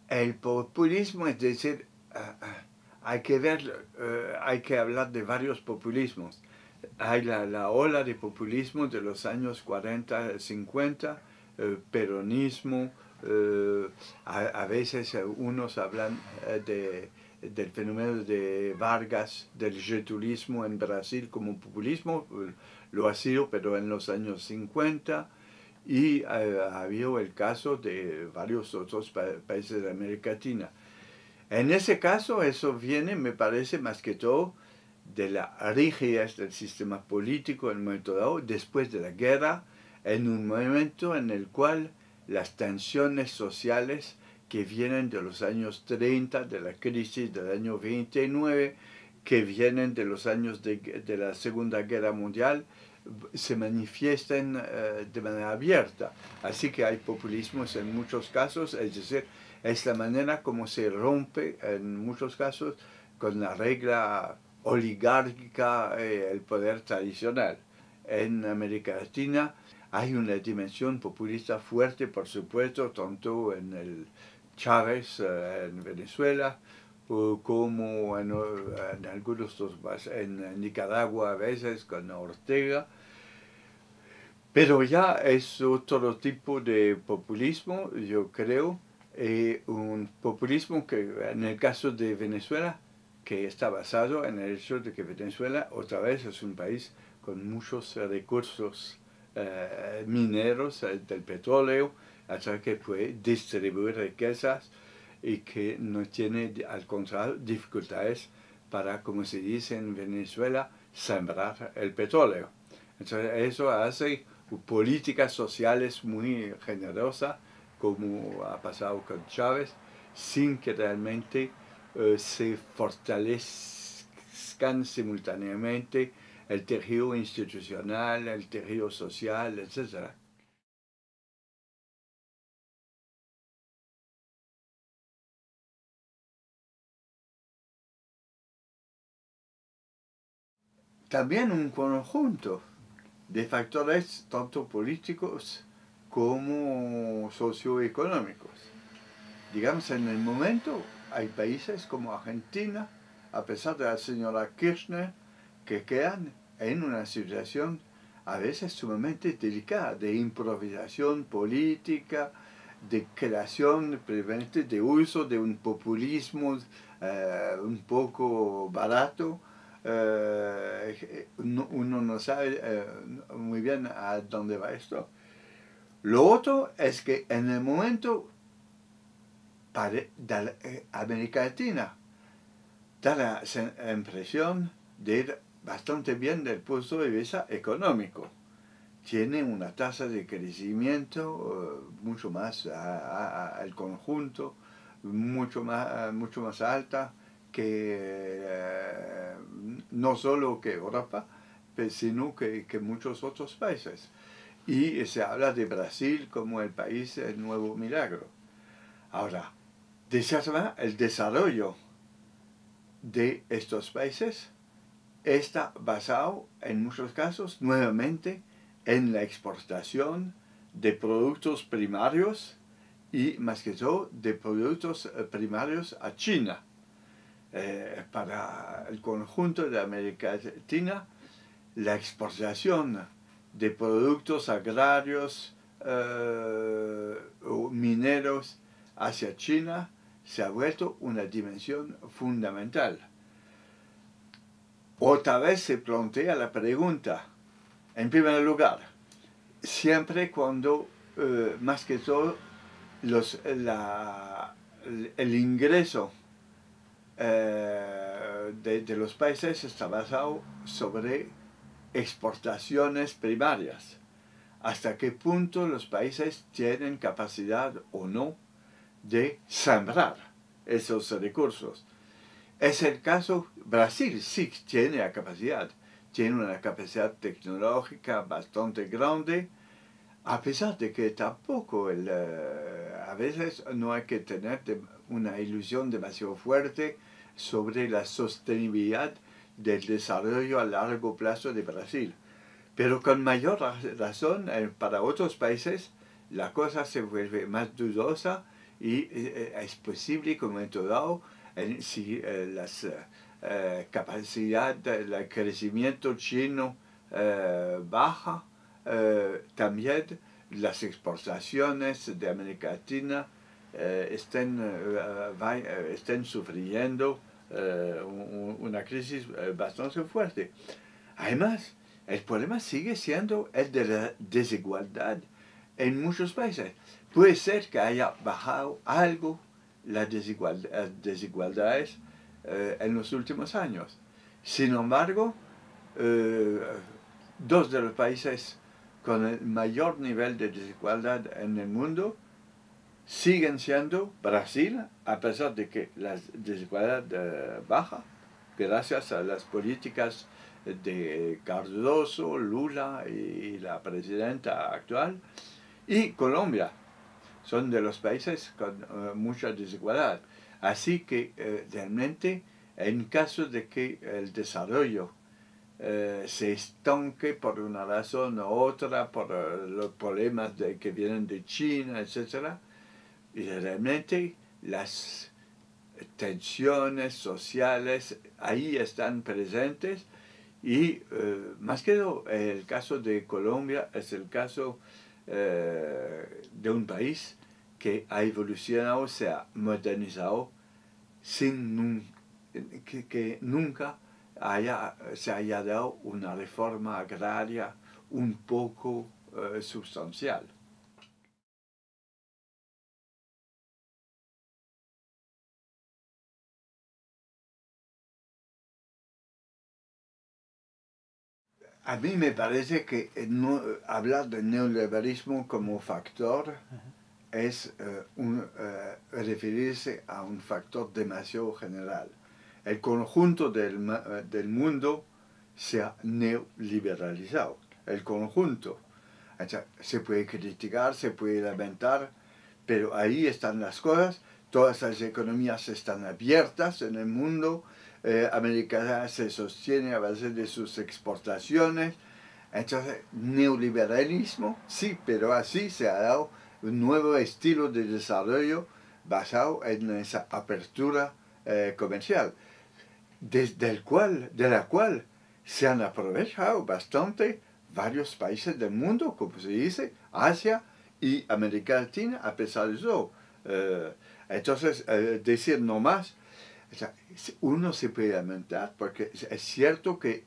el populismo, es decir, hay que ver, hay que hablar de varios populismos. Hay la ola de populismo de los años 40, 50, peronismo, a veces unos hablan del fenómeno de Vargas, del getulismo en Brasil como populismo, lo ha sido, pero en los años 50, y ha habido el caso de varios otros países de América Latina. En ese caso, eso viene, me parece, más que todo de la rigidez del sistema político en un momento dado, después de la guerra, en un momento en el cual las tensiones sociales que vienen de los años 30, de la crisis del año 29, que vienen de los años de la Segunda Guerra Mundial, se manifiestan de manera abierta. Así que hay populismos en muchos casos, es decir, es la manera como se rompe en muchos casos con la regla oligárquica, el poder tradicional. En América Latina hay una dimensión populista fuerte, por supuesto, tanto en el Chávez en Venezuela, como en algunos otros, en Nicaragua a veces con Ortega, pero ya es otro tipo de populismo, yo creo, un populismo que en el caso de Venezuela, que está basado en el hecho de que Venezuela otra vez es un país con muchos recursos mineros del petróleo, hasta que puede distribuir riquezas y que no tiene, al contrario, dificultades para, como se dice en Venezuela, sembrar el petróleo. Entonces eso hace políticas sociales muy generosas, como ha pasado con Chávez, sin que realmente se fortalezcan simultáneamente el tejido institucional, el tejido social, etc. También un conjunto de factores tanto políticos como socioeconómicos. Digamos, en el momento hay países como Argentina, a pesar de la señora Kirchner, que quedan en una situación a veces sumamente delicada de improvisación política, de creación, precisamente de uso de un populismo un poco barato. Uno no sabe muy bien a dónde va esto. Lo otro es que en el momento de América Latina da la impresión de ir bastante bien desde el punto de vista económico. Tiene una tasa de crecimiento mucho más al conjunto, mucho más alta que no solo que Europa, sino que muchos otros países. Y se habla de Brasil como el país, el nuevo milagro. Ahora, de cierta manera, el desarrollo de estos países está basado en muchos casos nuevamente en la exportación de productos primarios y más que todo de productos primarios a China. Para el conjunto de América Latina, la exportación de productos agrarios o mineros hacia China se ha vuelto una dimensión fundamental. Otra vez se plantea la pregunta, en primer lugar, siempre cuando, más que todo, el ingreso de los países está basado sobre exportaciones primarias. ¿Hasta qué punto los países tienen capacidad o no de sembrar esos recursos? Es el caso, Brasil sí tiene la capacidad, tiene una capacidad tecnológica bastante grande, a pesar de que tampoco a veces no hay que tener una ilusión demasiado fuerte sobre la sostenibilidad del desarrollo a largo plazo de Brasil. Pero con mayor razón, para otros países la cosa se vuelve más dudosa y es posible que en un momento dado, si la capacidad del crecimiento chino baja, también las exportaciones de América Latina estén sufriendo una crisis bastante fuerte. Además, el problema sigue siendo el de la desigualdad en muchos países. Puede ser que haya bajado algo las desigualdades en los últimos años. Sin embargo, dos de los países con el mayor nivel de desigualdad en el mundo siguen siendo Brasil, a pesar de que la desigualdad baja, gracias a las políticas de Cardoso, Lula y la presidenta actual, y Colombia. Son de los países con mucha desigualdad. Así que realmente, en caso de que el desarrollo se estanque por una razón u otra, por los problemas que vienen de China, etc., y realmente las tensiones sociales ahí están presentes y más que todo el caso de Colombia es el caso de un país que ha evolucionado, se ha modernizado sin que nunca se haya dado una reforma agraria un poco sustancial. A mí me parece que hablar de neoliberalismo como factor es referirse a un factor demasiado general. El conjunto del mundo se ha neoliberalizado. El conjunto. O sea, se puede criticar, se puede lamentar, pero ahí están las cosas. Todas las economías están abiertas en el mundo. América se sostiene a base de sus exportaciones. Entonces, neoliberalismo, sí, pero así se ha dado un nuevo estilo de desarrollo basado en esa apertura comercial, de la cual se han aprovechado bastante varios países del mundo, como se dice, Asia y América Latina, a pesar de eso. Entonces, decir no más, o sea, uno se puede lamentar, porque es cierto que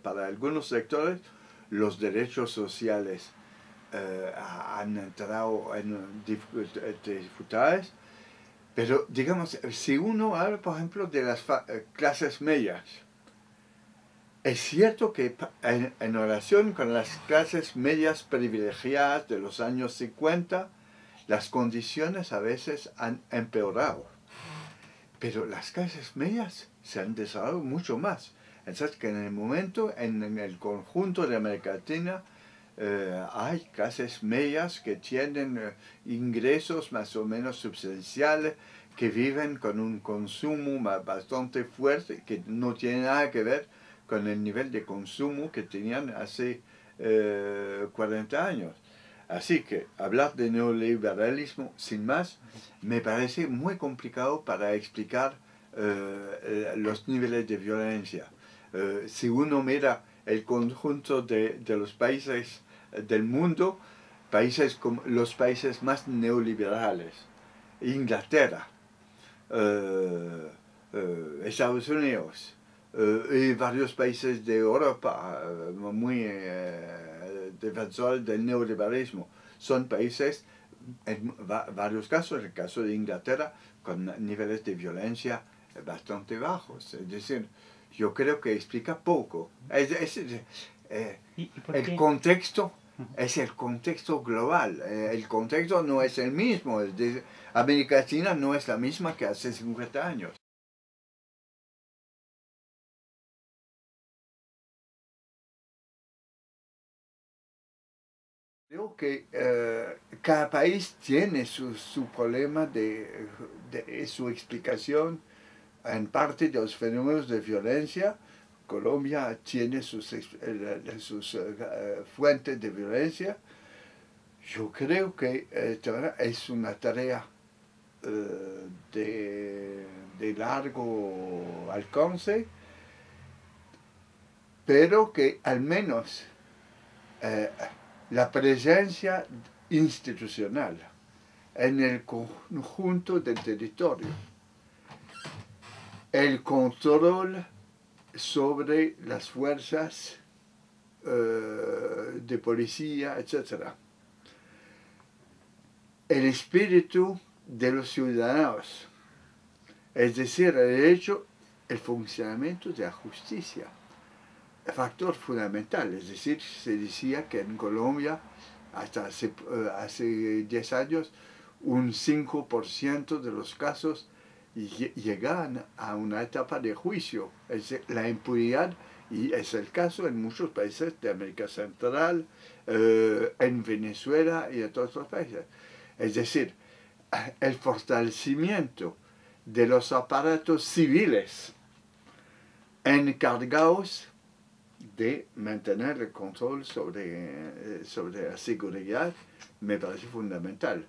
para algunos sectores los derechos sociales han entrado en dificultades, pero digamos, si uno habla, por ejemplo, de las clases medias, es cierto que en relación con las clases medias privilegiadas de los años 50, las condiciones a veces han empeorado. Pero las clases medias se han desarrollado mucho más. Entonces, que en el momento, en el conjunto de América Latina, hay clases medias que tienen ingresos más o menos substanciales, que viven con un consumo bastante fuerte, que no tiene nada que ver con el nivel de consumo que tenían hace 40 años. Así que hablar de neoliberalismo, sin más, me parece muy complicado para explicar los niveles de violencia. Si uno mira el conjunto de los países del mundo, países como los países más neoliberales, Inglaterra, Estados Unidos y varios países de Europa muy defensores del neoliberalismo, son países, en varios casos, en el caso de Inglaterra, con niveles de violencia bastante bajos. Es decir, yo creo que explica poco. El contexto es el contexto global. El contexto no es el mismo. América Latina no es la misma que hace 50 años. Creo que cada país tiene su problema de su explicación en parte de los fenómenos de violencia. Colombia tiene sus fuentes de violencia. Yo creo que es una tarea de largo alcance, pero que al menos eh, la presencia institucional en el conjunto del territorio, el control sobre las fuerzas de policía, etc. El espíritu de los ciudadanos, es decir, el hecho, el funcionamiento de la justicia, factor fundamental. Es decir, se decía que en Colombia, hasta hace 10 años, un 5% de los casos llegaban a una etapa de juicio. Es decir, la impunidad, y es el caso en muchos países de América Central, en Venezuela y en todos los países. Es decir, el fortalecimiento de los aparatos civiles encargados de mantener el control sobre la seguridad me parece fundamental.